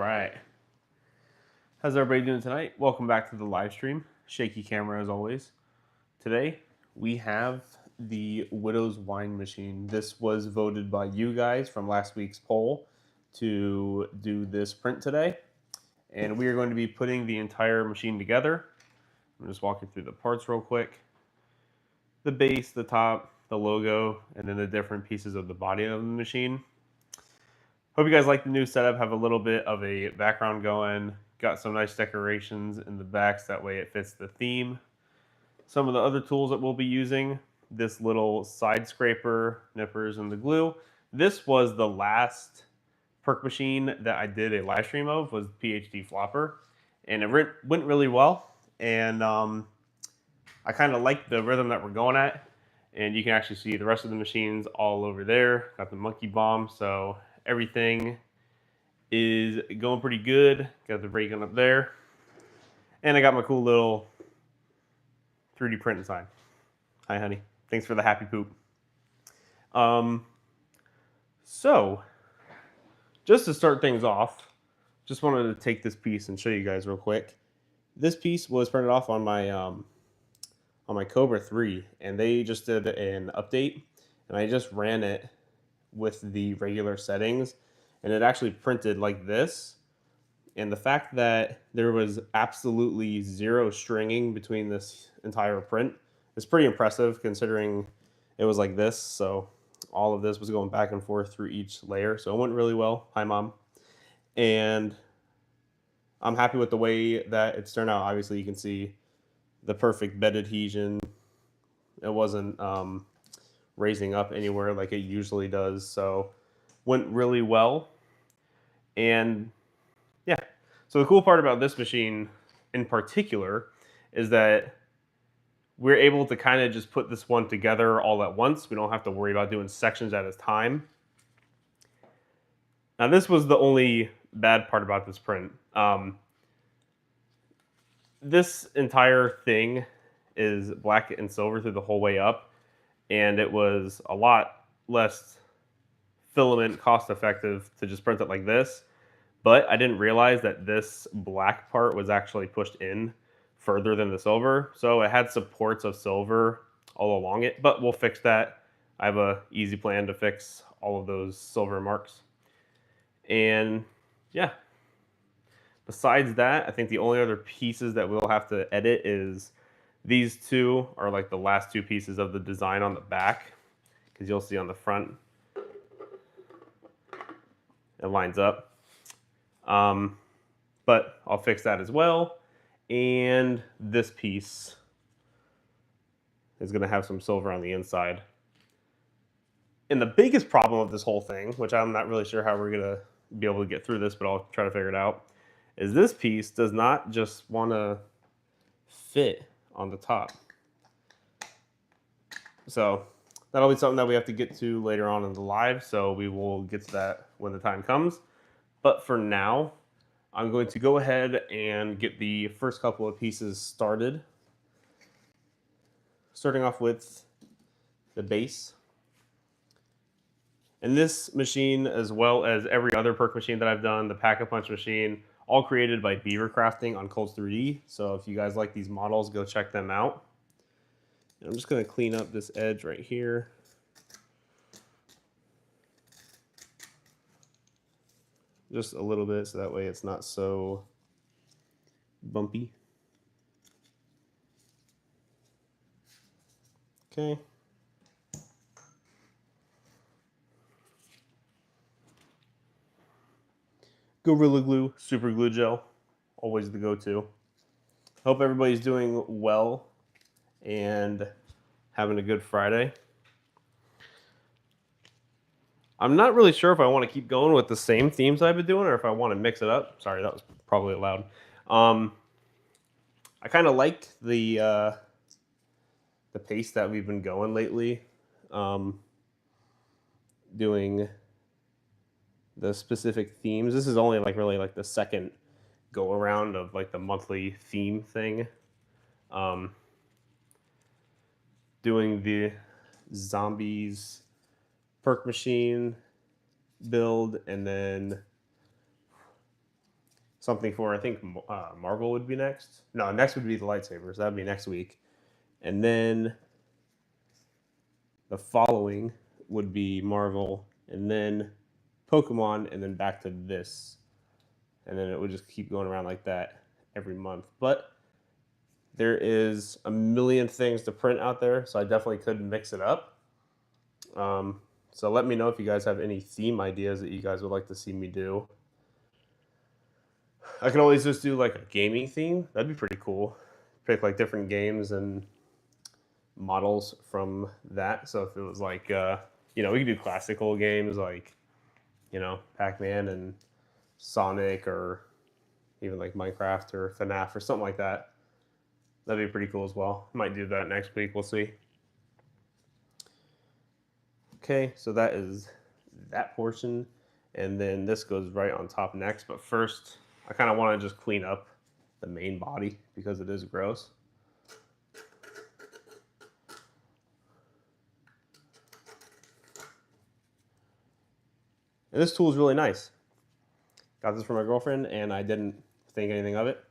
right. How's everybody doing tonight? Welcome back to the live stream. Shaky camera as always. Today we have the Widow's Wine Machine. This was voted by you guys from last week's poll to do this print today. And we are going to be putting the entire machine together. I'm just walking through the parts real quick. The base, the top, the logo, and then the different pieces of the body of the machine. Hope you guys like the new setup, have a little bit of a background going. Got some nice decorations in the backs, that way it fits the theme. Some of the other tools that we'll be using, this little side scraper, nippers, and the glue. This was the last perk machine that I did a live stream of, was PhD Flopper. And it went really well. And I kind of like the rhythm that we're going at. And you can actually see the rest of the machines all over there. Got the monkey bomb, so everything is going pretty good. Got the ray gun up there. And I got my cool little 3D print inside. Hi, honey. Thanks for the happy poop. So, just to start things off, just wanted to take this piece and show you guys real quick. This piece was printed off on my Cobra 3, and they just did an update, and I just ran it with the regular settings, and it actually printed like this. And the fact that there was absolutely zero stringing between this entire print is pretty impressive, considering it was like this. So all of this was going back and forth through each layer, so it went really well. Hi, Mom. And I'm happy with the way that it's turned out. Obviously, you can see the perfect bed adhesion. It wasn't raising up anywhere like it usually does, so went really well. And yeah, so the cool part about this machine in particular is that we're able to kind of just put this one together all at once. We don't have to worry about doing sections at a time. Now, this was the only bad part about this print. This entire thing is black and silver through the whole way up, and it was a lot less filament cost effective to just print it like this. But I didn't realize that this black part was actually pushed in further than the silver. So it had supports of silver all along it, but we'll fix that. I have an easy plan to fix all of those silver marks. And yeah, besides that, I think the only other pieces that we'll have to edit is these two are like the last two pieces of the design on the back, because you'll see on the front it lines up. But I'll fix that as well. And this piece is going to have some silver on the inside. And the biggest problem of this whole thing, which I'm not really sure how we're going to be able to get through this, but I'll try to figure it out, is this piece does not just want to fit on the top. So that'll be something that we have to get to later on in the live, so we will get to that when the time comes. But for now, I'm going to go ahead and get the first couple of pieces started. Starting off with the base. And this machine, as well as every other perk machine that I've done, the Pack-a-Punch machine, all created by Beaver Crafting on Colts 3D. So if you guys like these models, go check them out. And I'm just going to clean up this edge right here. Just a little bit, so that way it's not so bumpy. Okay. Gorilla Glue, Super Glue Gel, always the go-to. Hope everybody's doing well and having a good Friday. I'm not really sure if I want to keep going with the same themes I've been doing or if I want to mix it up. Sorry, that was probably loud. I kind of like the pace that we've been going lately. Doing the specific themes. This is only like really like the second go around of like the monthly theme thing. Doing the zombies perk machine build, and then something for, I think, Marvel would be next. No, next would be the lightsabers. That would be next week. And then the following would be Marvel, and then Pokemon, and then back to this. And then it would just keep going around like that every month. But there is a million things to print out there, so I definitely could mix it up. So let me know if you guys have any theme ideas that you guys would like to see me do. I could always just do like a gaming theme. That'd be pretty cool. Pick like different games and models from that. So if it was like, we could do classical games like, Pac-Man and Sonic, or even like Minecraft or FNAF or something like that. That'd be pretty cool as well. Might do that next week. We'll see. Okay, so that is that portion. And then this goes right on top next. But first, I kind of want to just clean up the main body because it is gross. And this tool is really nice. Got this from my girlfriend, and I didn't think anything of it.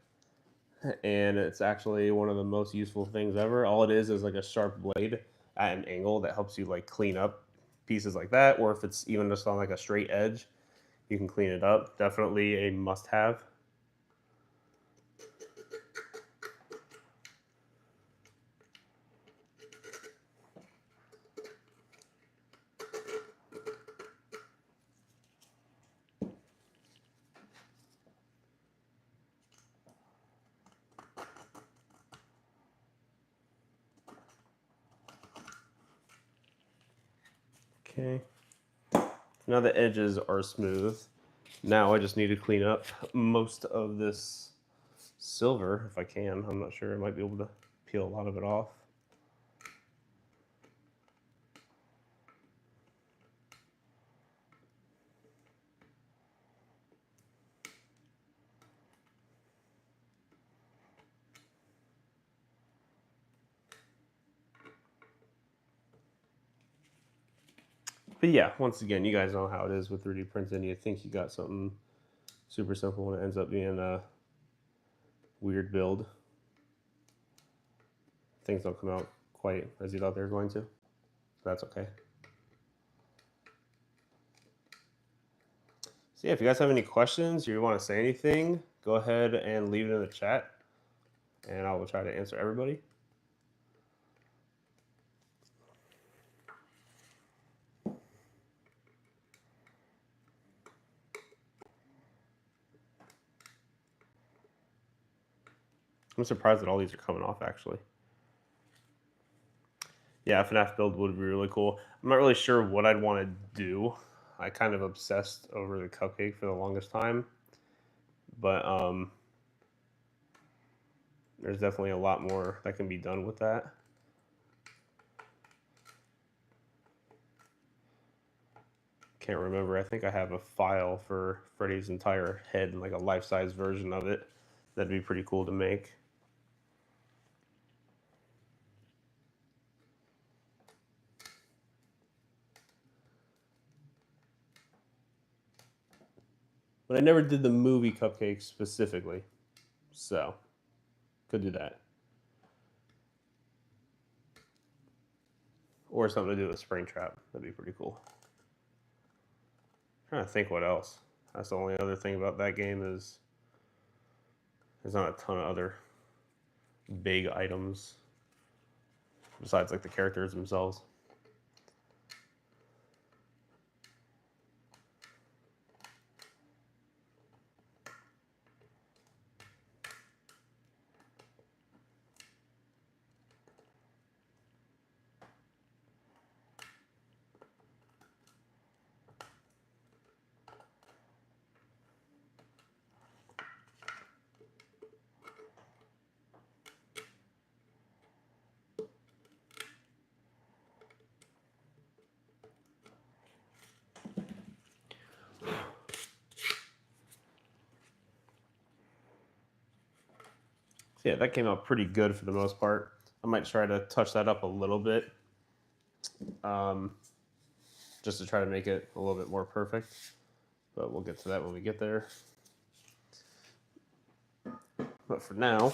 And it's actually one of the most useful things ever. All it is like a sharp blade at an angle that helps you like clean up pieces like that, or if it's even just on like a straight edge, you can clean it up. Definitely a must-have. Okay. Now the edges are smooth. Now I just need to clean up most of this silver if I can. I'm not sure. I might be able to peel a lot of it off. But yeah, once again, you guys know how it is with 3D printing. You think you got something super simple, and it ends up being a weird build. Things don't come out quite as you thought they were going to. That's okay. So yeah, if you guys have any questions or you want to say anything, go ahead and leave it in the chat, and I will try to answer everybody. I'm surprised that all these are coming off, actually. Yeah, FNAF build would be really cool. I'm not really sure what I'd want to do. I kind of obsessed over the cupcake for the longest time. But there's definitely a lot more that can be done with that. Can't remember. I think I have a file for Freddy's entire head and like a life-size version of it. That'd be pretty cool to make. But I never did the movie cupcakes specifically, so could do that. Or something to do with Springtrap. That'd be pretty cool. I'm trying to think what else. That's the only other thing about that game is there's not a ton of other big items besides like the characters themselves. So yeah, that came out pretty good for the most part. I might try to touch that up a little bit, just to try to make it a little bit more perfect. But we'll get to that when we get there. But for now,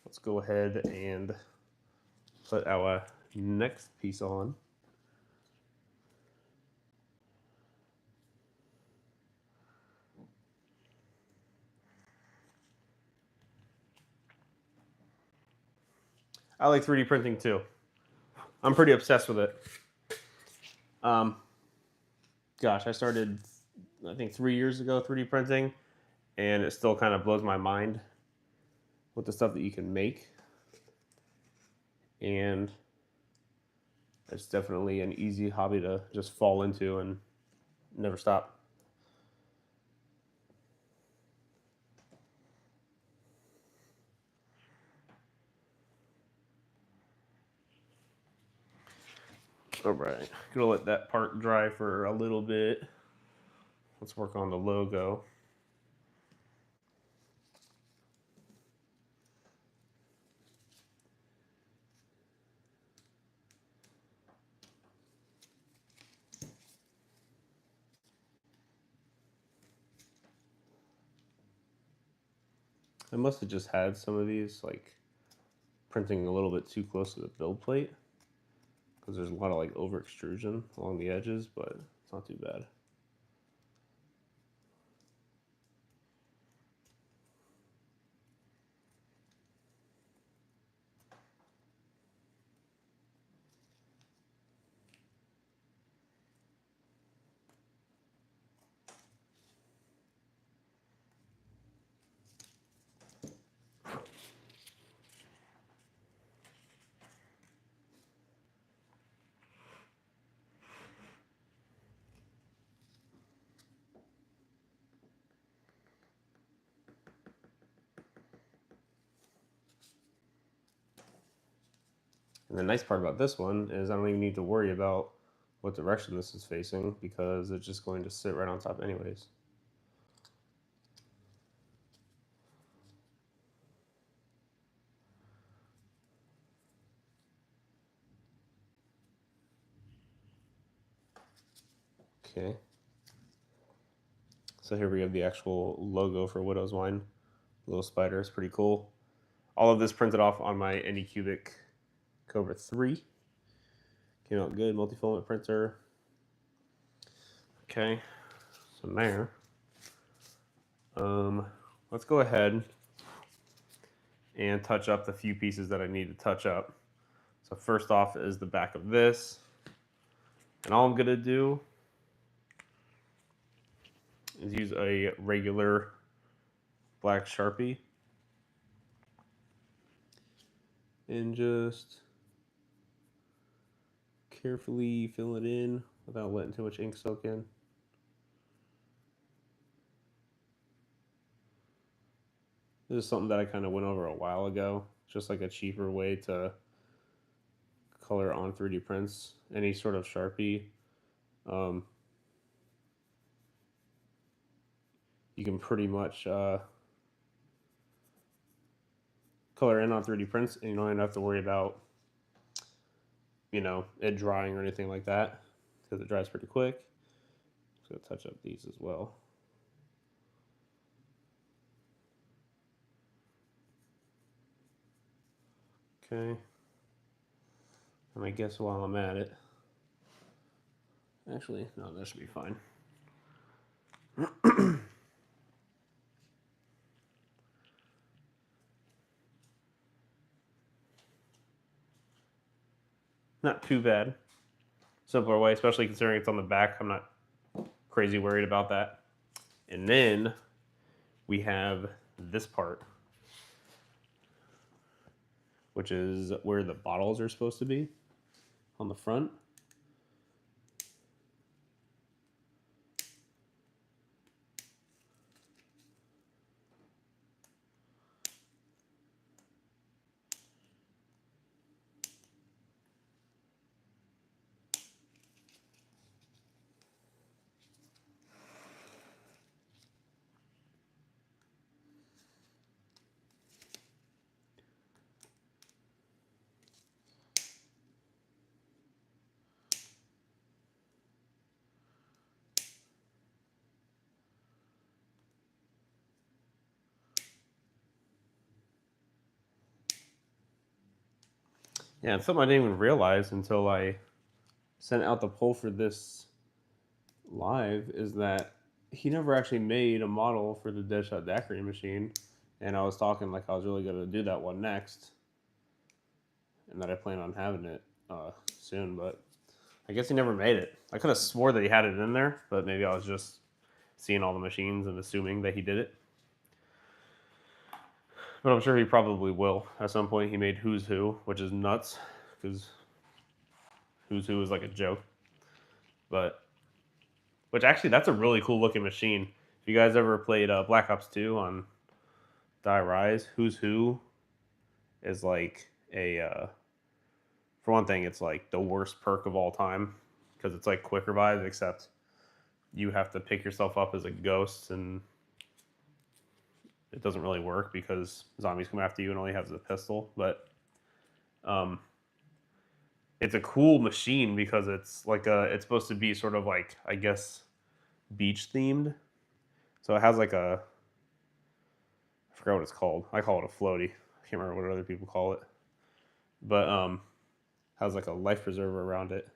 let's go ahead and put our next piece on. I like 3D printing too. I'm pretty obsessed with it. Gosh, I started, I think 3 years ago 3D printing, and it still kind of blows my mind with the stuff that you can make. And it's definitely an easy hobby to just fall into and never stop. All right, gonna let that part dry for a little bit. Let's work on the logo. I must have just had some of these like printing a little bit too close to the build plate, because there's a lot of like over extrusion along the edges, but it's not too bad. And the nice part about this one is I don't even need to worry about what direction this is facing, because it's just going to sit right on top anyways. Okay. So here we have the actual logo for Widow's Wine. Little spider is pretty cool. All of this printed off on my Anycubic Cobra 3. Came out good, multi-filament printer. Okay, so there. Let's go ahead and touch up the few pieces that I need to touch up. So first off is the back of this. And all I'm gonna do is use a regular black Sharpie and just carefully fill it in without letting too much ink soak in. This is something that I kind of went over a while ago, just like a cheaper way to color on 3D prints. Any sort of Sharpie, you can pretty much color in on 3D prints, and you don't even have to worry about, you know, it drying or anything like that, because it dries pretty quick. So I'll touch up these as well. Okay. And I guess while I'm at it, actually, no, that should be fine. Not too bad. Simpler way, especially considering it's on the back. I'm not crazy worried about that. And then we have this part, which is where the bottles are supposed to be on the front. Yeah, and something I didn't even realize until I sent out the poll for this live is that he never actually made a model for the Deadshot Daiquiri machine. And I was talking like I was really going to do that one next, and that I plan on having it soon, but I guess he never made it. I could have swore that he had it in there, but maybe I was just seeing all the machines and assuming that he did it. But I'm sure he probably will. At some point, he made Who's Who, which is nuts, because Who's Who is like a joke. But, which actually, that's a really cool looking machine. If you guys ever played Black Ops 2 on Die Rise, Who's Who is like for one thing, it's like the worst perk of all time, because it's like quick revive, except you have to pick yourself up as a ghost, and it doesn't really work because zombies come after you and only has a pistol. But um, it's a cool machine because it's like it's supposed to be sort of like, I guess, beach themed. So it has like I forgot what it's called. I call it a floaty. I can't remember what other people call it. But has like a life preserver around it.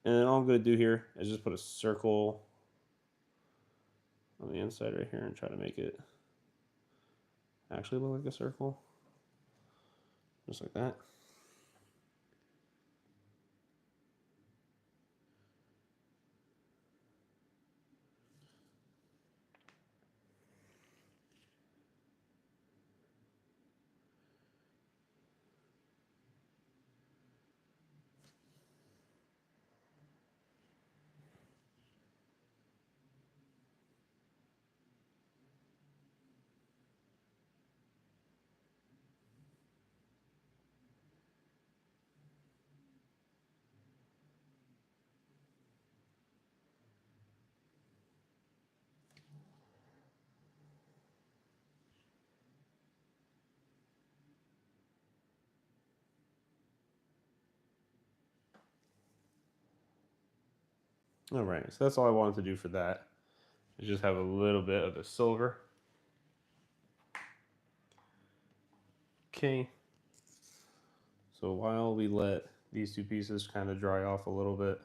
And then all I'm gonna do here is just put a circle on the inside right here and try to make it actually look like a circle. Just like that. All right, so that's all I wanted to do for that. Is just have a little bit of the silver. Okay. So while we let these two pieces kind of dry off a little bit,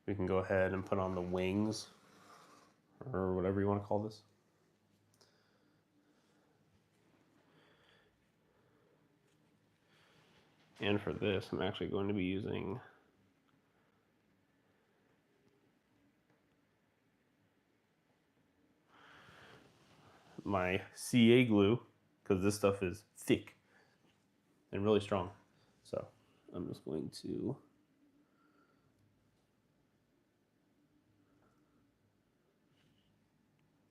we can go ahead and put on the wings, or whatever you want to call this. And for this, I'm actually going to be using my CA glue, because this stuff is thick and really strong. So I'm just going to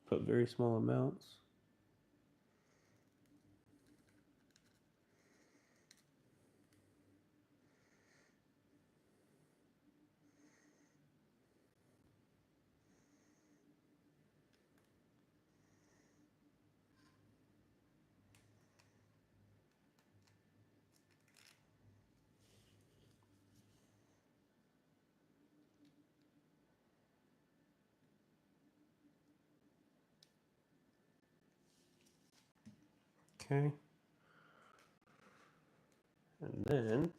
put very small amounts. Okay. And then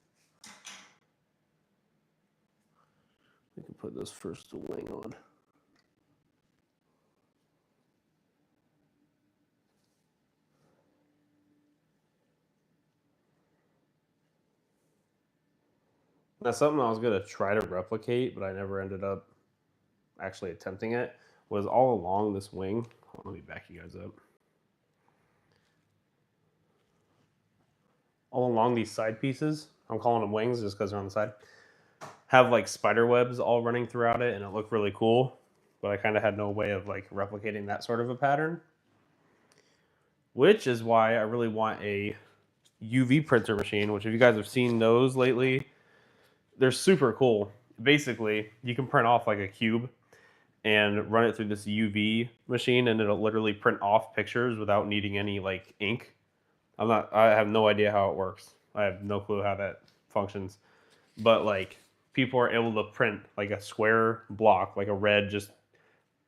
we can put this first wing on. Now, something I was going to try to replicate, but I never ended up actually attempting it, was all along this wing. Let me back you guys up. All along these side pieces, I'm calling them wings just because they're on the side, have like spider webs all running throughout it, and it looked really cool. But I kind of had no way of like replicating that sort of a pattern, which is why I really want a UV printer machine. Which, if you guys have seen those lately, they're super cool. Basically, you can print off like a cube and run it through this UV machine, and it'll literally print off pictures without needing any like ink. I have no idea how it works. I have no clue how that functions. But like, people are able to print like a square block, like a red just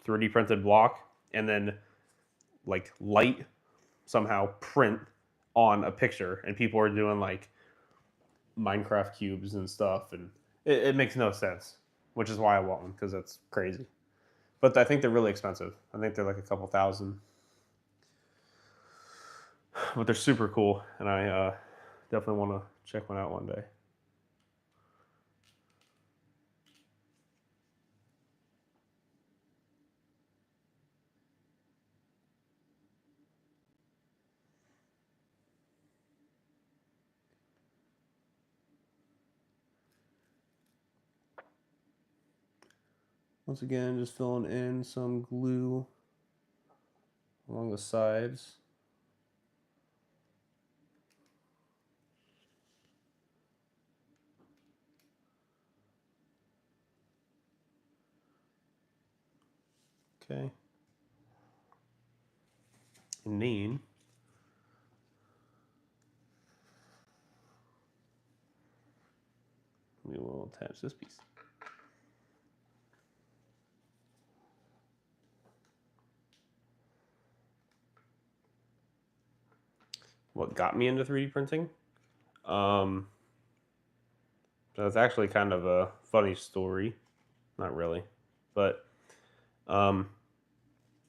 3D printed block, and then like light somehow print on a picture, and people are doing like Minecraft cubes and stuff, and it makes no sense, which is why I want one, because that's crazy. But I think they're really expensive. I think they're like a couple thousand, but they're super cool, and I definitely want to check one out one day. Once again, just filling in some glue along the sides. Okay. And then we will attach this piece. What got me into 3D printing? That's actually kind of a funny story. Not really, but um,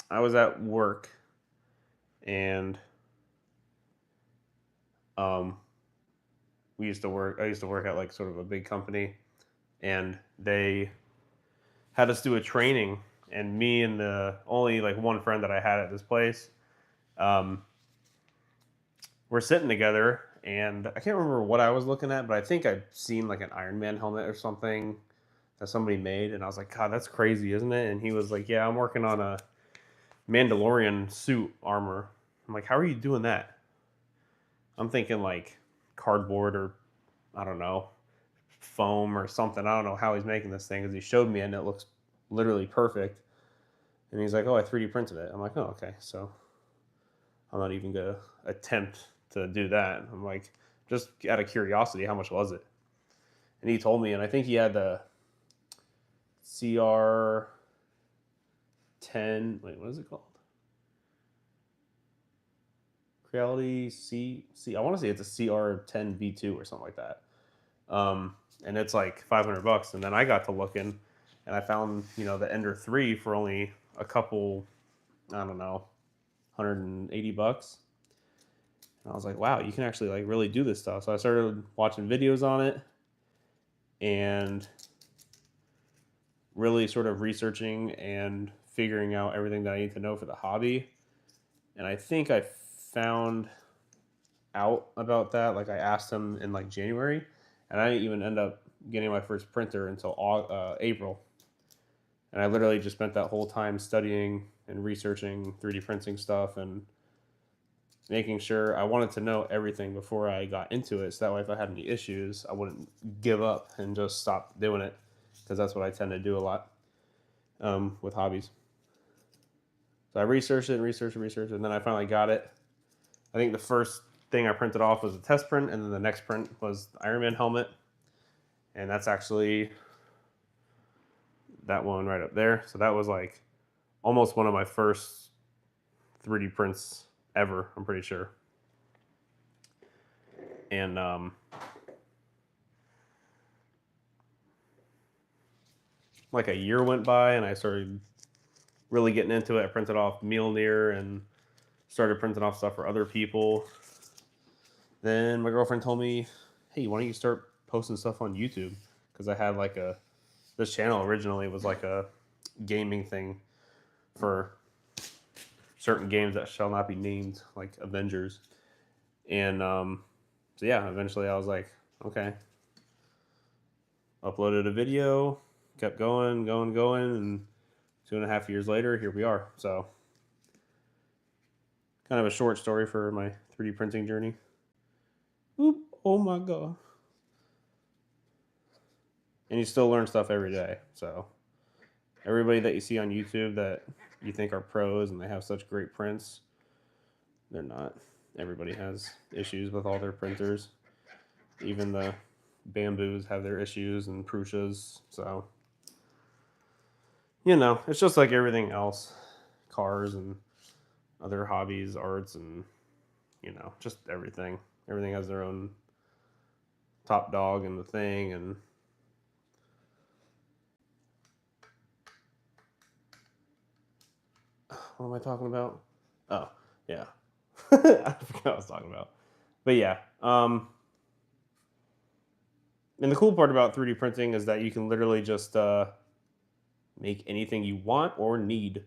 I was at work, and um, we used to work. I used to work at like sort of a big company, and they had us do a training. And me and the only like one friend that I had at this place, um, we're sitting together, and I can't remember what I was looking at, but I think I'd seen like an Iron Man helmet or something that somebody made, and I was like, God, that's crazy, isn't it? And he was like, Yeah, I'm working on a Mandalorian suit armor. I'm like, How are you doing that? I'm thinking like cardboard or I don't know, foam or something. I don't know how he's making this thing because he showed me and it looks literally perfect. And he's like, Oh, I 3D printed it. I'm like, Oh, okay. So I'm not even gonna attempt to do that. I'm like, just out of curiosity, how much was it? And he told me, and I think he had the CR10. Wait, what is it called? Creality C. I want to say it's a CR10 V2 or something like that. And it's like $500. And then I got to looking, and I found the Ender 3 for only a couple, I don't know, $180. And I was like, wow, you can actually like really do this stuff. So I started watching videos on it and really sort of researching and figuring out everything that I need to know for the hobby. And I think I found out about that. Like I asked him in like January, and I didn't even end up getting my first printer until April. And I literally just spent that whole time studying and researching 3D printing stuff and making sure I wanted to know everything before I got into it. So that way, if I had any issues, I wouldn't give up and just stop doing it, because that's what I tend to do a lot with hobbies. So I researched it and researched and researched, and then I finally got it. I think the first thing I printed off was a test print, and then the next print was the Iron Man helmet. And that's actually that one right up there. So that was like almost one of my first 3D prints ever, I'm pretty sure. And like a year went by, and I started really getting into it. I printed off Mjolnir and started printing off stuff for other people. Then my girlfriend told me, hey, why don't you start posting stuff on YouTube? Because I had like this channel originally was like a gaming thing for certain games that shall not be named, like Avengers. And so yeah, eventually I was like, okay. Uploaded a video, kept going, and 2.5 years later, here we are. So kind of a short story for my 3D printing journey. Oop, oh my God. And you still learn stuff every day. So everybody that you see on YouTube that you think are pros and they have such great prints, they're not. Everybody has issues with all their printers. Even the Bamboos have their issues and Prushas. So, it's just like everything else. Cars and other hobbies, arts, and, you know, just everything. Everything has their own top dog and the thing, and what am I talking about? Oh, yeah. I forgot what I was talking about. But yeah, and the cool part about 3D printing is that you can literally just make anything you want or need.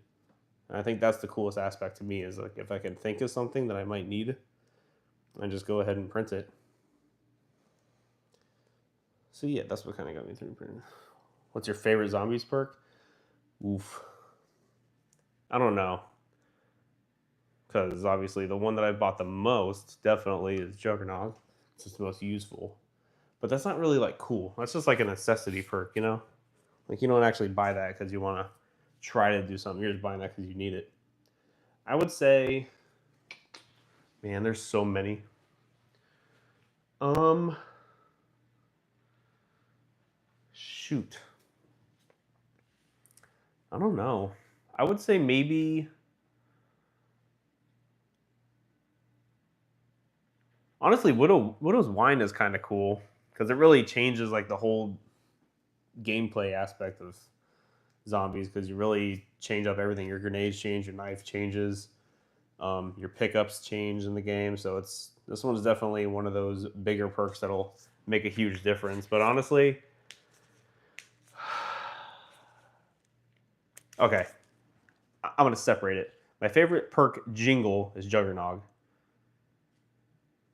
And I think that's the coolest aspect to me is like if I can think of something that I might need, I just go ahead and print it. So yeah, that's what kind of got me 3D printing. What's your favorite zombies perk? Oof. I don't know. Because obviously the one that I bought the most definitely is Juggernog. It's just the most useful. But that's not really like cool. That's just like a necessity perk, you know? Like you don't actually buy that because you want to try to do something. You're just buying that because you need it. I would say, man, there's so many. Um, Shoot. I don't know. I would say maybe. Honestly, Widow's Wine is kind of cool because it really changes like the whole gameplay aspect of zombies because you really change up everything. Your grenades change, your knife changes, your pickups change in the game. So this one's definitely one of those bigger perks that'll make a huge difference. But honestly, okay, I'm gonna separate it. My favorite perk jingle is Juggernog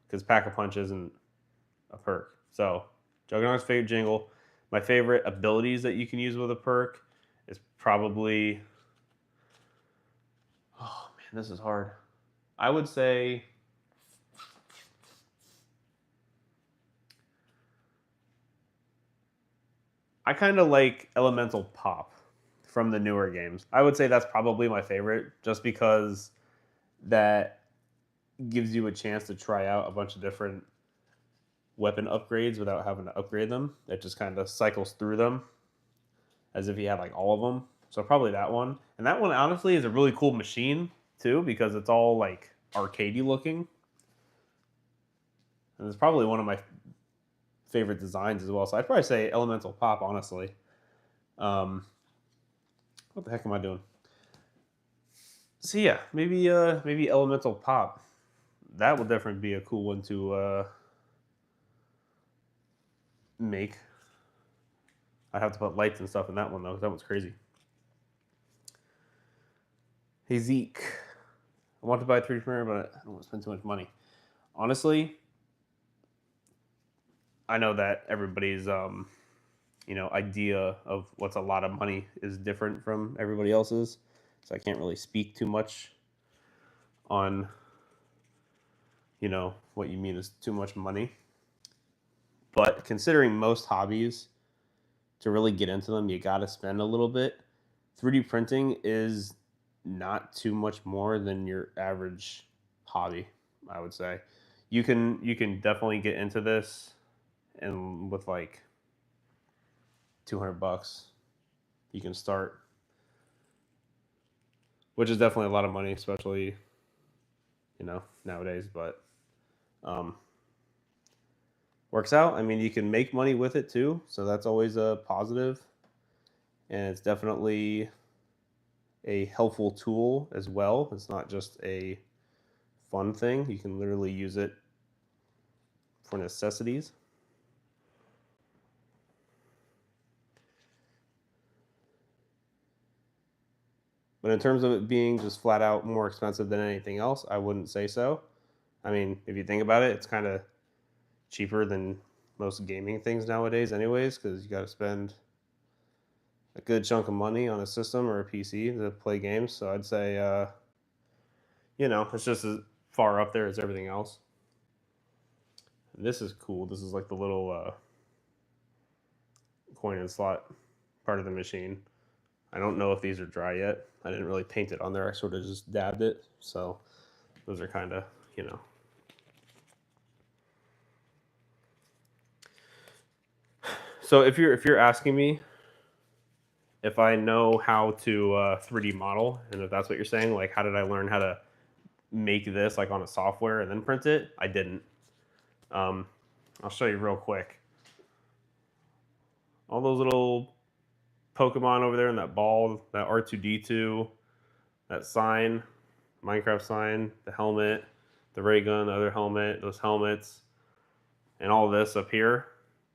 because Pack a Punch isn't a perk. So Juggernog's favorite jingle. My favorite abilities that you can use with a perk is probably. Oh man, this is hard. I would say. I kind of like Elemental Pop from the newer games. I would say that's probably my favorite, just because that gives you a chance to try out a bunch of different weapon upgrades without having to upgrade them. It just kind of cycles through them as if you had like all of them. So probably that one. And that one honestly is a really cool machine too because it's all like arcadey looking. And it's probably one of my favorite designs as well. So I'd probably say Elemental Pop, honestly. Um, what the heck am I doing? So yeah, maybe Elemental Pop. That would definitely be a cool one to make. I'd have to put lights and stuff in that one though, because that one's crazy. Hey Zeke, I want to buy a 3D printer, but I don't want to spend too much money. Honestly, I know that everybody's idea of what's a lot of money is different from everybody else's, so I can't really speak too much on what you mean is too much money. But considering most hobbies, to really get into them, you got to spend a little bit. 3D printing is not too much more than your average hobby, I would say. You can definitely get into this and with like $200 you can start, which is definitely a lot of money, especially nowadays, but um, works out. I mean, you can make money with it too, so that's always a positive, and it's definitely a helpful tool as well. It's not just a fun thing. You can literally use it for necessities. But in terms of it being just flat out more expensive than anything else, I wouldn't say so. I mean, if you think about it, it's kind of cheaper than most gaming things nowadays, anyways, because you got to spend a good chunk of money on a system or a PC to play games. So I'd say, it's just as far up there as everything else. This is cool. This is like the little coin and slot part of the machine. I don't know if these are dry yet. I didn't really paint it on there. I sort of just dabbed it. So those are kind of, you know. So if you're asking me if I know how to 3D model, and if that's what you're saying, like how did I learn how to make this like on a software and then print it. I didn't. I'll show you real quick. All those little Pokemon over there in that ball, that R2D2, that sign, Minecraft sign, the helmet, the ray gun, the other helmet, those helmets, and all this up here.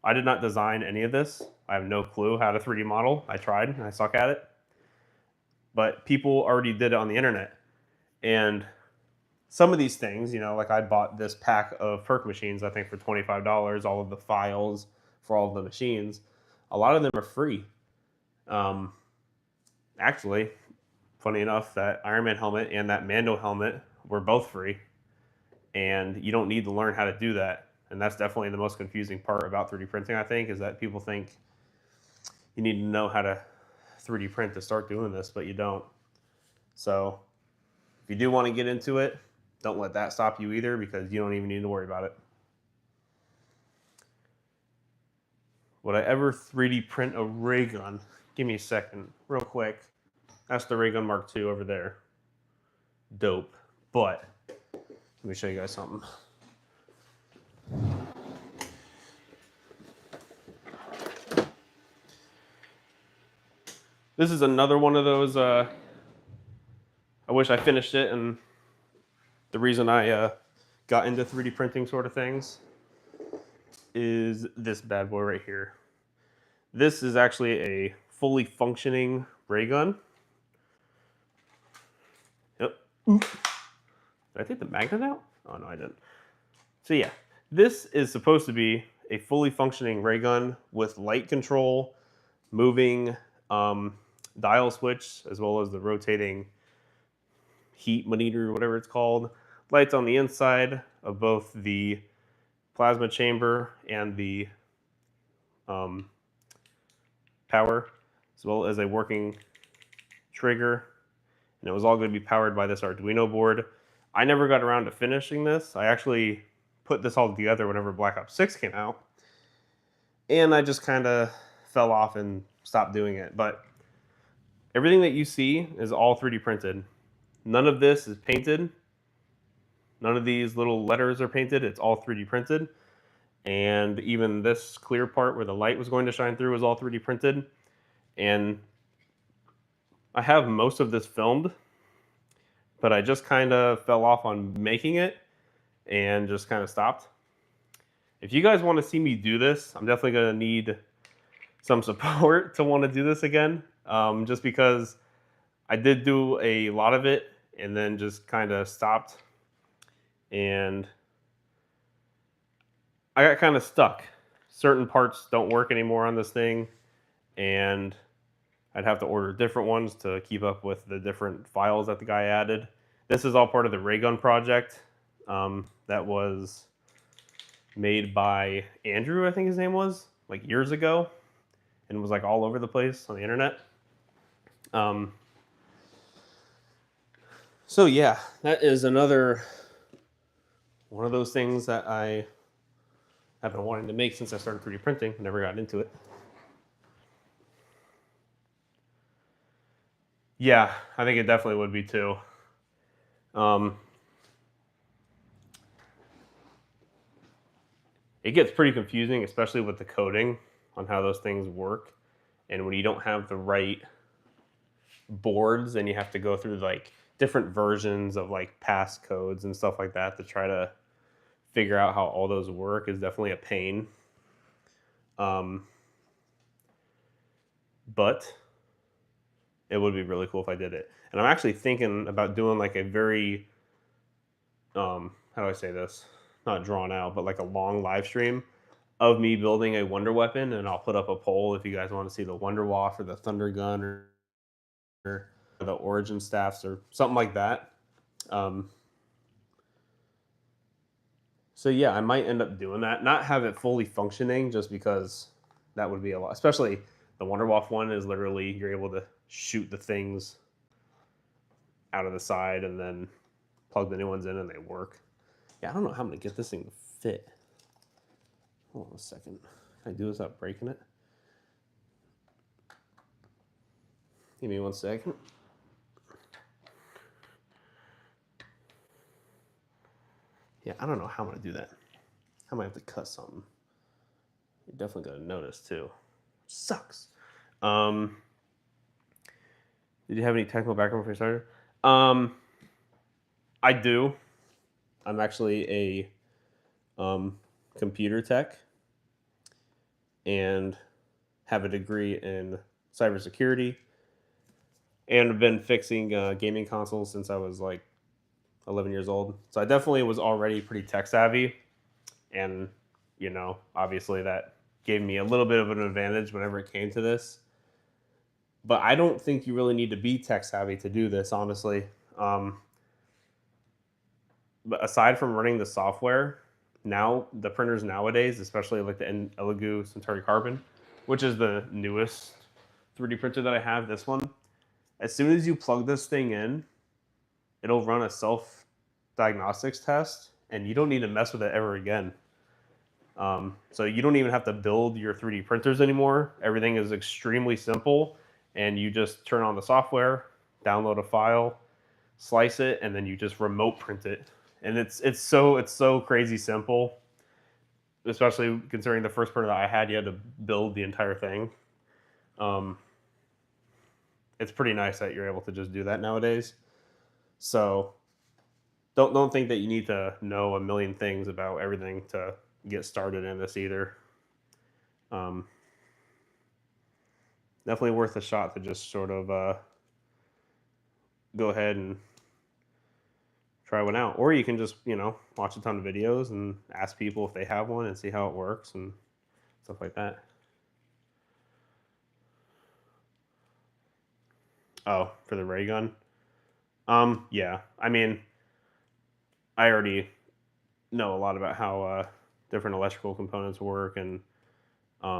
I did not design any of this. I have no clue how to 3D model. I tried and I suck at it. But people already did it on the internet. And some of these things, you know, like I bought this pack of perk machines, I think for $25, all of the files for all of the machines. A lot of them are free. Actually, funny enough, that Iron Man helmet and that Mando helmet were both free. And you don't need to learn how to do that. And that's definitely the most confusing part about 3D printing, I think, is that people think you need to know how to 3D print to start doing this, but you don't. So if you do want to get into it, don't let that stop you either, because you don't even need to worry about it. Would I ever 3D print a ray gun? Give me a second, real quick. That's the ray gun Mark II over there. Dope. But let me show you guys something. This is another one of those, I wish I finished it, and the reason I got into 3D printing sort of things is this bad boy right here. This is actually a fully functioning ray gun. Yep. Did I take the magnet out? Oh no, I didn't. So yeah, this is supposed to be a fully functioning ray gun with light control, moving dial switch, as well as the rotating heat monitor, whatever it's called. Lights on the inside of both the plasma chamber and the power, as well as a working trigger. And it was all going to be powered by this Arduino board. I never got around to finishing this. I actually put this all together whenever Black Ops 6 came out. And I just kind of fell off and stopped doing it. But everything that you see is all 3D printed. None of this is painted. None of these little letters are painted. It's all 3D printed. And even this clear part where the light was going to shine through was all 3D printed. And I have most of this filmed, but I just kind of fell off on making it and just kind of stopped. If you guys want to see me do this, I'm definitely going to need some support to want to do this again, just because I did do a lot of it and then just kind of stopped, and I got kind of stuck. Certain parts don't work anymore on this thing, and I'd have to order different ones to keep up with the different files that the guy added. This is all part of the ray gun project that was made by Andrew, I think his name was, like years ago, and was like all over the place on the internet. So yeah, that is another one of those things that I have been wanting to make since I started 3D printing. I never got into it. Yeah, I think it definitely would be too. It gets pretty confusing, especially with the coding on how those things work. And when you don't have the right boards, and you have to go through like different versions of like past codes and stuff like that to try to figure out how all those work is definitely a pain. But it would be really cool if I did it. And I'm actually thinking about doing like a very, how do I say this? Not drawn out, but like a long live stream of me building a wonder weapon, and I'll put up a poll if you guys want to see the Wonder Waff or the Thunder Gun or the Origin Staffs or something like that. So yeah, I might end up doing that. Not have it fully functioning, just because that would be a lot. Especially the Wonder Waff one is literally you're able to shoot the things out of the side and then plug the new ones in and they work. Yeah, I don't know how I'm gonna get this thing to fit. Hold on a second. Can I do this without breaking it? Give me 1 second. Yeah, I don't know how I'm going to do that. I might have to cut something. You're definitely going to notice, too. Sucks. Did you have any technical background before you started? I do. I'm actually a computer tech and have a degree in cybersecurity, and have been fixing gaming consoles since I was like 11 years old. So I definitely was already pretty tech savvy, and obviously that gave me a little bit of an advantage whenever it came to this. But I don't think you really need to be tech savvy to do this, honestly. But aside from running the software, now the printers nowadays, especially like the Elegoo Centauri Carbon, which is the newest 3D printer that I have, this one, as soon as you plug this thing in, it'll run a self diagnostics test, and you don't need to mess with it ever again. So you don't even have to build your 3D printers anymore. Everything is extremely simple, and you just turn on the software, download a file, slice it, and then you just remote print it. And it's so crazy simple, especially considering the first printer that I had, you had to build the entire thing. It's pretty nice that you're able to just do that nowadays. So don't think that you need to know a million things about everything to get started in this either. Definitely worth a shot to just sort of go ahead and try one out, or you can just watch a ton of videos and ask people if they have one and see how it works and stuff like that. Oh, for the ray gun. Yeah, I mean, I already know a lot about how different electrical components work, and I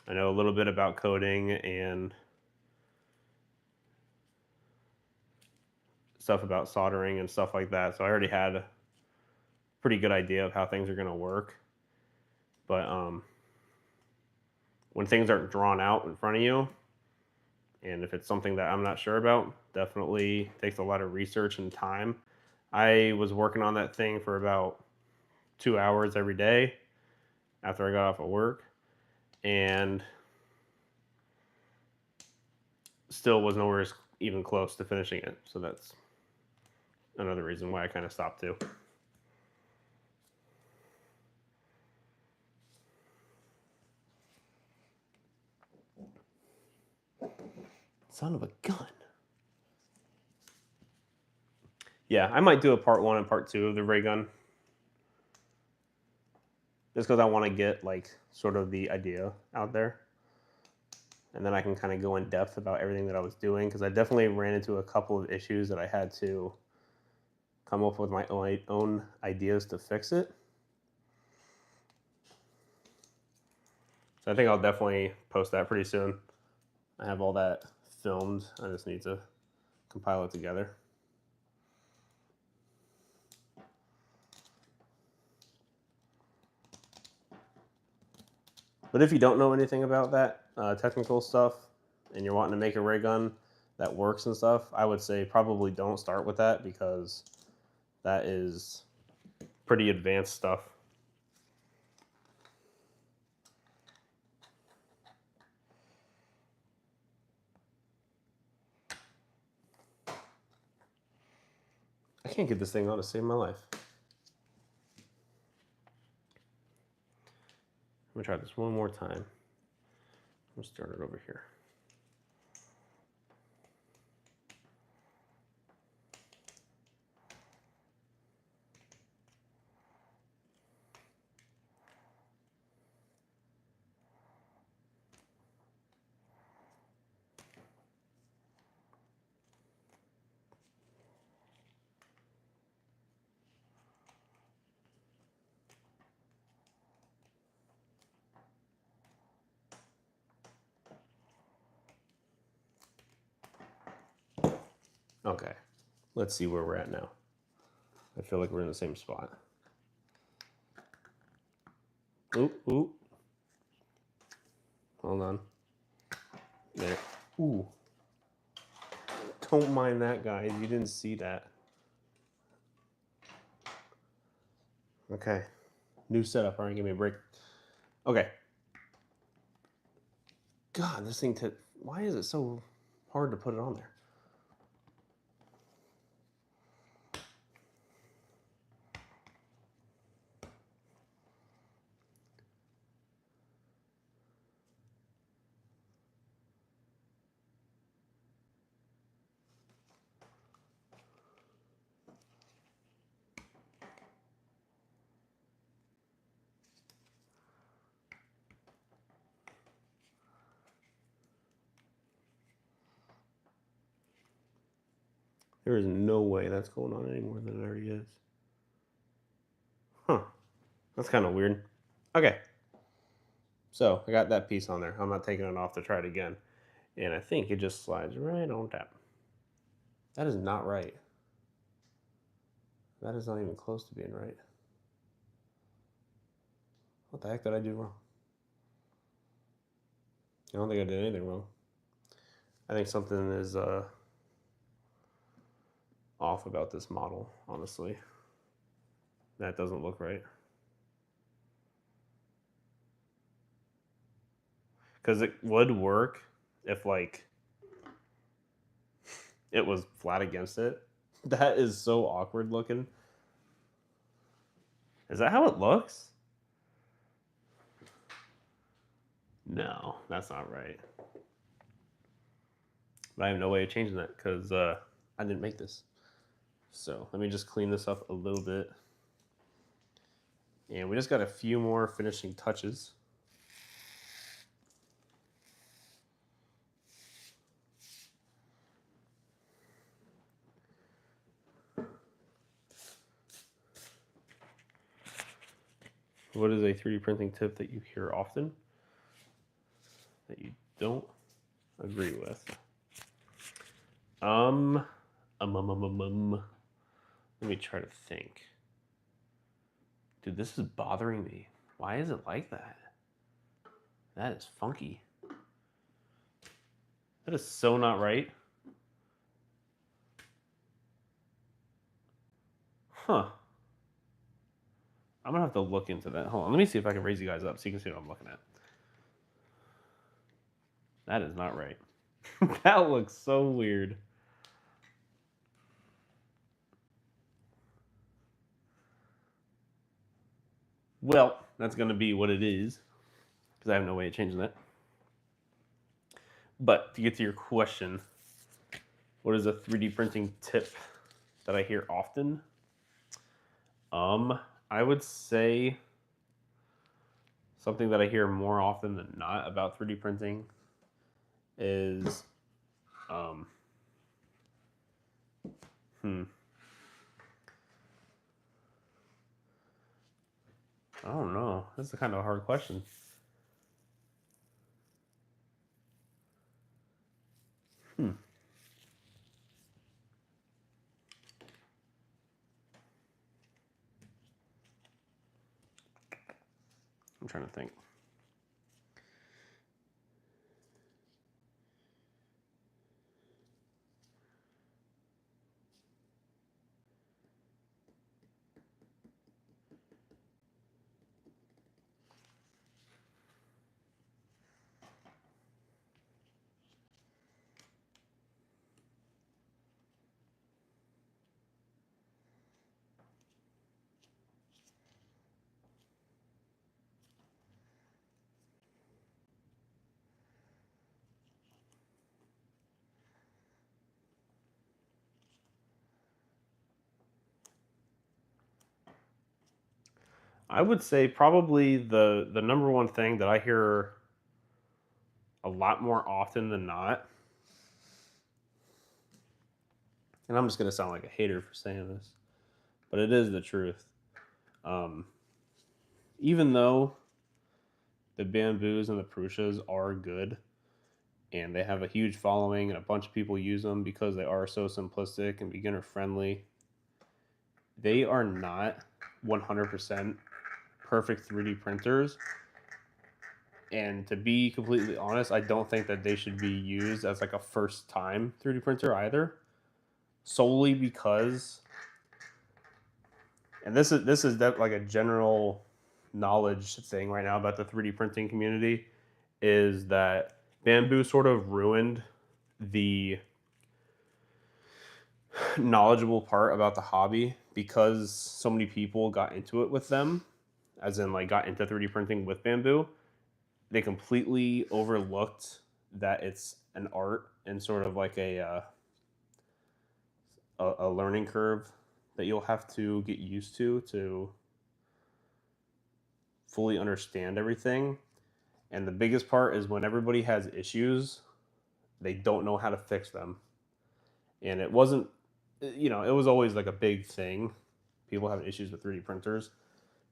know a little bit about coding and stuff about soldering and stuff like that. So I already had a pretty good idea of how things are going to work. But when things aren't drawn out in front of you, and if it's something that I'm not sure about, definitely takes a lot of research and time. I was working on that thing for about 2 hours every day after I got off of work, and still was nowhere even close to finishing it. So that's another reason why I kind of stopped too. Son of a gun. Yeah, I might do a part 1 and part 2 of the ray gun, just because I want to get like sort of the idea out there, and then I can kind of go in depth about everything that I was doing, because I definitely ran into a couple of issues that I had to come up with my own ideas to fix it. So I think I'll definitely post that pretty soon. I have all that filmed. I just need to compile it together. But if you don't know anything about that technical stuff, and you're wanting to make a ray gun that works and stuff, I would say probably don't start with that, because that is pretty advanced stuff. I can't get this thing on to save my life. I'm gonna try this one more time. I'm gonna start it over here. Okay, let's see where we're at now. I feel like we're in the same spot. Ooh. Hold on. There. Ooh. Don't mind that, guys. You didn't see that. Okay. New setup. All right, give me a break. Okay. God, this thing, why is it so hard to put it on there? There is no way that's going on any more than it already is. Huh. That's kind of weird. Okay. So I got that piece on there. I'm not taking it off to try it again. And I think it just slides right on top. That is not right. That is not even close to being right. What the heck did I do wrong? I don't think I did anything wrong. I think something is off about this model, honestly. That doesn't look right. Because it would work if, like, it was flat against it. That is so awkward looking. Is that how it looks? No, that's not right. But I have no way of changing that because I didn't make this. So let me just clean this up a little bit. And we just got a few more finishing touches. What is a 3D printing tip that you hear often that you don't agree with? Let me try to think. Dude, this is bothering me. Why is it like that? That is funky. That is so not right. Huh. I'm gonna have to look into that. Hold on, let me see if I can raise you guys up so you can see what I'm looking at. That is not right. That looks so weird. Well, that's gonna be what it is because I have no way of changing that. But to get to your question, what is a 3D printing tip that I hear often? I would say something that I hear more often than not about 3D printing is I don't know. This is kind of a hard question. I'm trying to think. I would say probably the number one thing that I hear a lot more often than not, and I'm just gonna sound like a hater for saying this, but it is the truth. Um, Even though the bamboos and the prushas are good and they have a huge following and a bunch of people use them because they are so simplistic and beginner friendly, they are not 100% perfect 3D printers. And to be completely honest, I don't think that they should be used as like a first time 3D printer either, solely because And this is like a general knowledge thing right now about the 3D printing community, is that bamboo sort of ruined the knowledgeable part about the hobby because so many people got into it with them, as in like got into 3D printing with bamboo. They completely overlooked that it's an art and sort of like a learning curve that you'll have to get used to fully understand everything. And the biggest part is when everybody has issues, they don't know how to fix them. And it wasn't, it was always like a big thing. People have issues with 3D printers,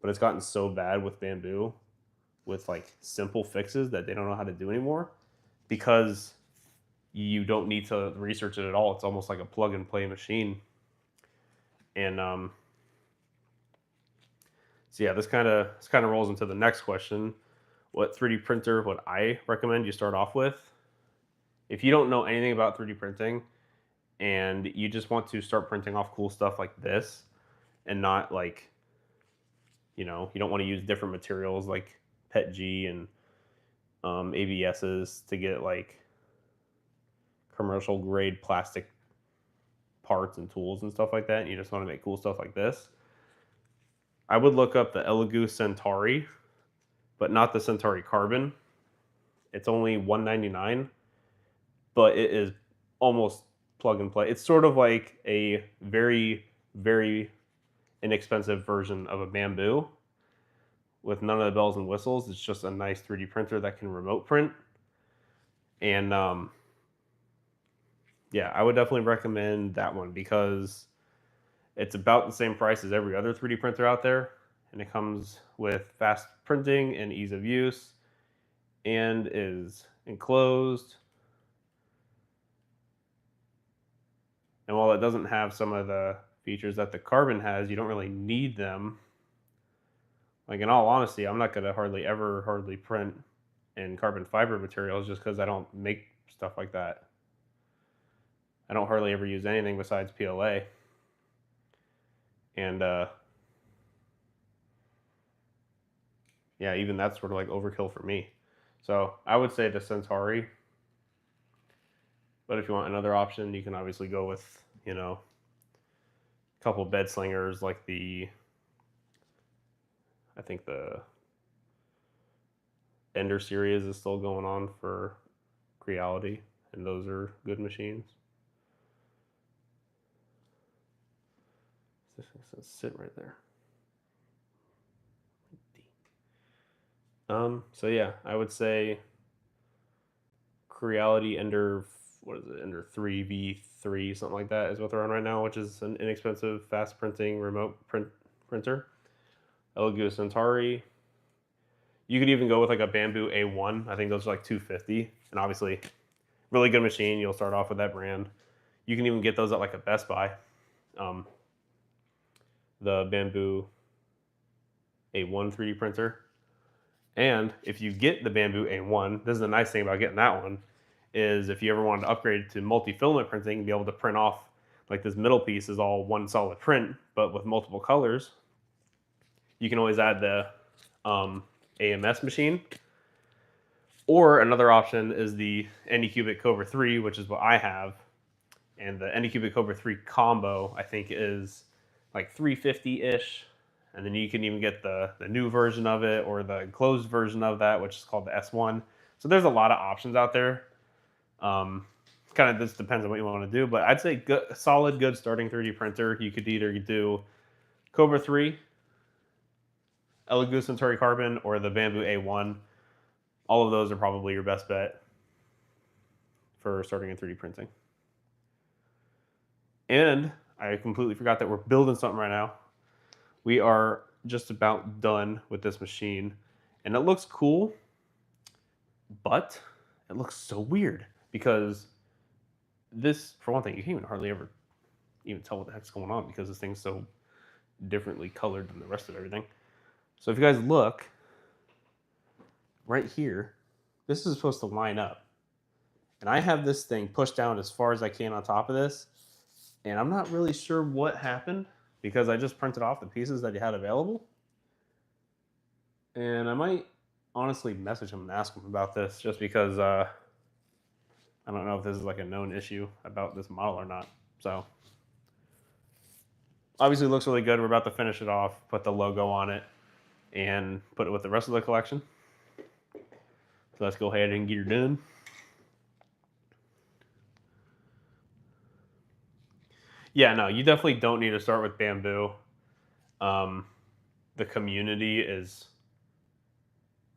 but it's gotten so bad with bamboo with like simple fixes that they don't know how to do anymore because you don't need to research it at all. It's almost like a plug and play machine. And so yeah, this kind of rolls into the next question. What 3D printer would I recommend you start off with? If you don't know anything about 3D printing and you just want to start printing off cool stuff like this and not like, you don't want to use different materials like PETG and ABSs to get like commercial grade plastic parts and tools and stuff like that, and you just want to make cool stuff like this, I would look up the Elegoo Centauri, but not the Centauri Carbon. It's only $199, but it is almost plug and play. It's sort of like a very, very inexpensive version of a bamboo with none of the bells and whistles. It's just a nice 3D printer that can remote print. And yeah, I would definitely recommend that one because it's about the same price as every other 3D printer out there, and it comes with fast printing and ease of use and is enclosed. And while it doesn't have some of the features that the Carbon has, you don't really need them. Like, in all honesty, I'm not going to hardly print in carbon fiber materials just because I don't make stuff like that. I don't hardly ever use anything besides PLA. And yeah, even that's sort of like overkill for me. So I would say the Centauri. But if you want another option, you can obviously go with, a couple bed slingers like I think the Ender series is still going on for Creality, and those are good machines. This thing says sit right there. So yeah, I would say Creality Ender, what is it, Ender 3v3, something like that is what they're on right now, which is an inexpensive, fast printing remote printer. Elegoo Centauri. You could even go with like a Bamboo A1. I think those are like $250, and obviously, really good machine. You'll start off with that brand. You can even get those at like a Best Buy. The Bamboo A1 3D printer. And if you get the Bamboo A1, this is the nice thing about getting that one, is if you ever wanted to upgrade to multi-filament printing and be able to print off, like this middle piece is all one solid print, but with multiple colors, you can always add the AMS machine. Or another option is the Anycubic Cobra 3, which is what I have. And the Anycubic Cobra 3 combo, I think, is like $350-ish. And then you can even get the new version of it or the enclosed version of that, which is called the S1. So there's a lot of options out there. Kind of just depends on what you want to do. But I'd say solid, good starting 3D printer. You could either do Cobra 3, Elegoo Centauri Carbon, or the Bamboo A1. All of those are probably your best bet for starting in 3D printing. And I completely forgot that we're building something right now. We are just about done with this machine, and it looks cool, but it looks so weird because this, for one thing, you can't even hardly ever even tell what the heck's going on because this thing's so differently colored than the rest of everything. So if you guys look right here, this is supposed to line up, and I have this thing pushed down as far as I can on top of this, and I'm not really sure what happened, because I just printed off the pieces that he had available. And I might honestly message him and ask him about this, just because I don't know if this is like a known issue about this model or not. So obviously it looks really good. We're about to finish it off, put the logo on it, and put it with the rest of the collection. So let's go ahead and get her done. Yeah, no, you definitely don't need to start with bamboo. The community is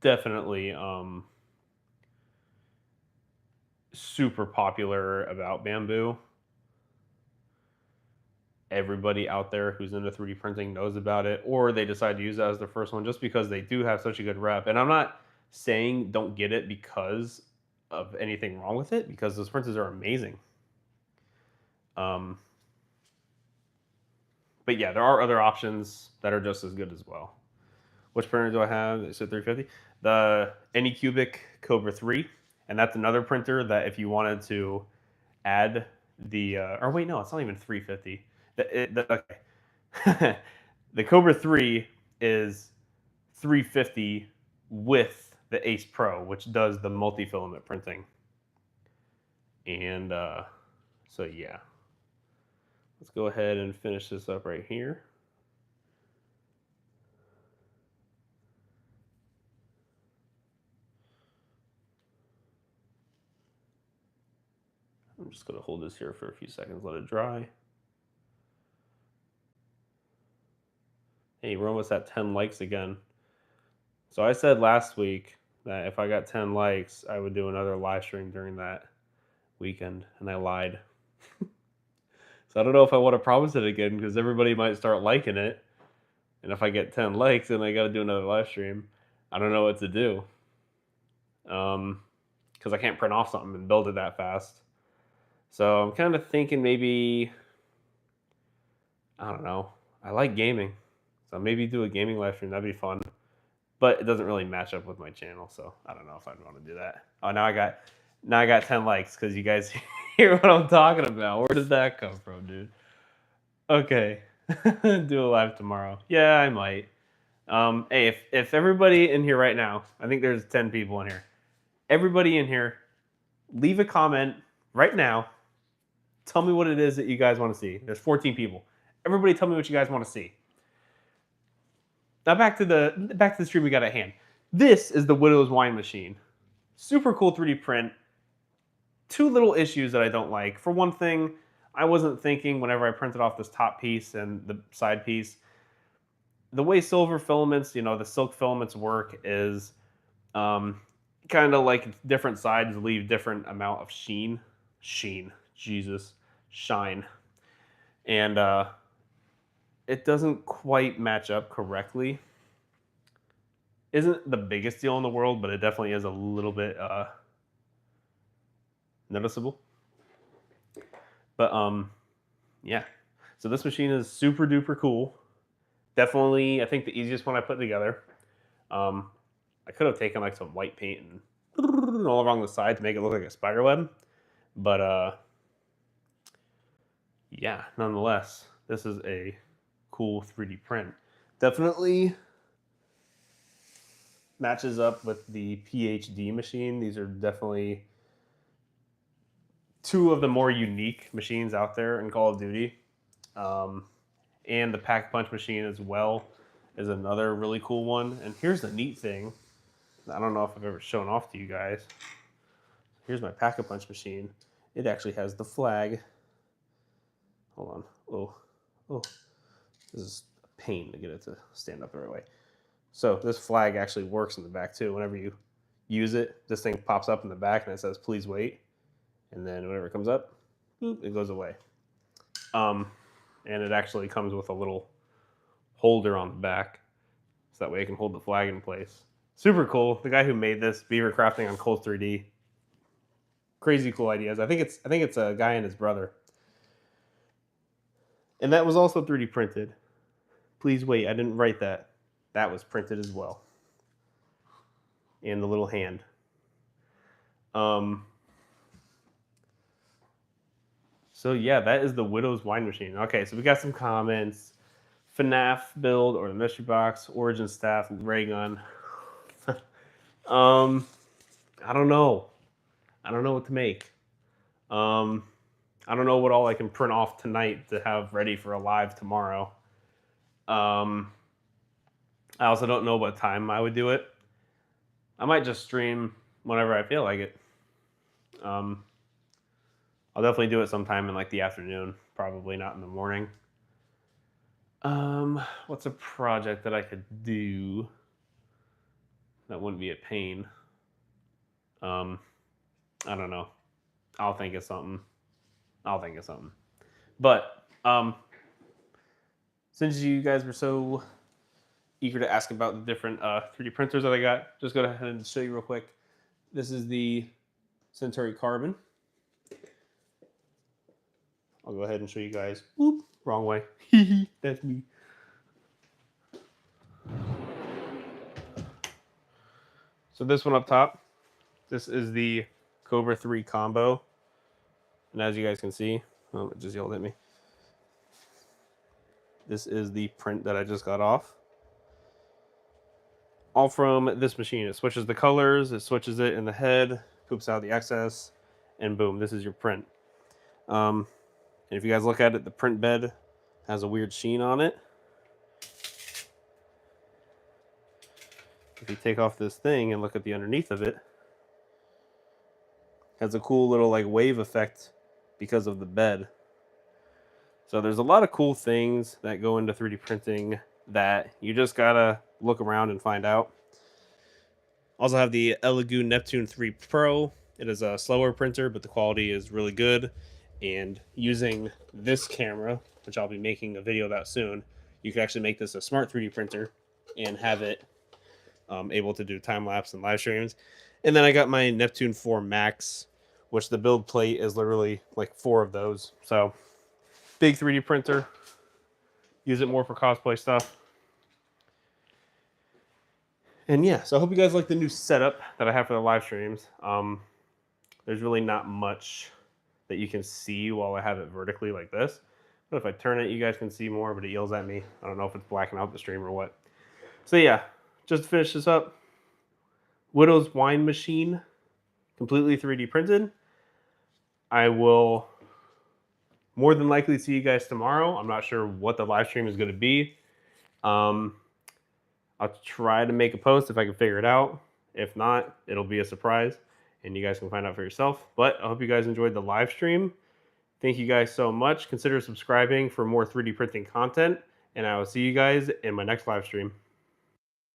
definitely super popular about bamboo. Everybody out there who's into 3D printing knows about it, or they decide to use that as their first one just because they do have such a good rep. And I'm not saying don't get it because of anything wrong with it, because those printers are amazing. But yeah, there are other options that are just as good as well. Which printer do I have? It's a 350. The Anycubic Cobra 3, and that's another printer that if you wanted to add the, or wait, no, it's not even 350. Okay. The Cobra 3 is 350 with the Ace Pro, which does the multi-filament printing. And so yeah, let's go ahead and finish this up right here. I'm just going to hold this here for a few seconds, let it dry. Hey, we're almost at 10 likes again. So I said last week that if I got 10 likes, I would do another live stream during that weekend, and I lied. So I don't know if I want to promise it again, because everybody might start liking it. And if I get 10 likes and I got to do another live stream, I don't know what to do. Because I can't print off something and build it that fast. So I'm kind of thinking maybe, I don't know. I like gaming. So maybe do a gaming live stream. That'd be fun. But it doesn't really match up with my channel, so I don't know if I'd want to do that. Oh, now I got 10 likes because you guys hear what I'm talking about. Where did that come from, dude? Okay. Do a live tomorrow. Yeah, I might. Hey, if everybody in here right now, I think there's 10 people in here. Everybody in here, leave a comment right now. Tell me what it is that you guys want to see. There's 14 people. Everybody tell me what you guys want to see. Now back to the stream we got at hand. This is the Widow's Wine Machine. Super cool 3D print. Two little issues that I don't like. For one thing, I wasn't thinking whenever I printed off this top piece and the side piece, the way silver filaments, the silk filaments work is kind of like different sides leave different amount of shine. And it doesn't quite match up correctly. Isn't the biggest deal in the world, but it definitely is a little bit noticeable. But yeah. So this machine is super duper cool. Definitely, I think the easiest one I put together. I could have taken like some white paint and all along the side to make it look like a spider web, but yeah, nonetheless, this is a cool 3D print. Definitely matches up with the PhD machine. These are definitely two of the more unique machines out there in Call of Duty. And the Pack Punch machine as well is another really cool one. And here's the neat thing. I don't know if I've ever shown off to you guys. Here's my Pack a Punch machine. It actually has the flag. Hold on. Oh. This is a pain to get it to stand up the right way. So this flag actually works in the back too. Whenever you use it, this thing pops up in the back and it says, please wait. And then whenever it comes up, it goes away. And it actually comes with a little holder on the back, so that way it can hold the flag in place. Super cool. The guy who made this, Beaver Crafting on Cold 3D. Crazy cool ideas. I think it's a guy and his brother. And that was also 3D printed. Please wait, I didn't write that. That was printed as well. And the little hand. So yeah, that is the Widow's Wine Machine. Okay, so we got some comments. FNAF build or the mystery box, origin staff, ray gun. I don't know. I don't know what to make. I don't know what all I can print off tonight to have ready for a live tomorrow. I also don't know what time I would do it. I might just stream whenever I feel like it. I'll definitely do it sometime in like the afternoon, probably not in the morning. What's a project that I could do that wouldn't be a pain? I don't know. I'll think of something. But since you guys were so eager to ask about the different 3D printers that I got, just go ahead and show you real quick. This is the Centauri Carbon. I'll go ahead and show you guys. Oop, wrong way. That's me. So this one up top, this is the Cobra 3 combo. And as you guys can see, oh, it just yelled at me. This is the print that I just got off. All from this machine. It switches the colors, it switches it in the head, poops out the excess, and boom, this is your print. And if you guys look at it, the print bed has a weird sheen on it. If you take off this thing and look at the underneath of it, it has a cool little like wave effect because of the bed. So there's a lot of cool things that go into 3D printing that you just gotta look around and find out. Also have the Elegoo Neptune 3 Pro. It is a slower printer, but the quality is really good. And using this camera, which I'll be making a video about soon, you can actually make this a smart 3D printer and have it able to do time-lapse and live streams. And then I got my Neptune 4 Max, which the build plate is literally like 4 of those. So big 3D printer. Use it more for cosplay stuff. And yeah, so I hope you guys like the new setup that I have for the live streams. There's really not much that you can see while I have it vertically like this. But if I turn it, you guys can see more, but it yells at me. I don't know if it's blacking out the stream or what. So yeah, just to finish this up, Widow's wine machine, completely 3D printed. I will more than likely see you guys tomorrow. I'm not sure what the live stream is going to be. I'll try to make a post if I can figure it out. If not, it'll be a surprise, and you guys can find out for yourself. But I hope you guys enjoyed the live stream. Thank you guys so much. Consider subscribing for more 3D printing content, and I will see you guys in my next live stream.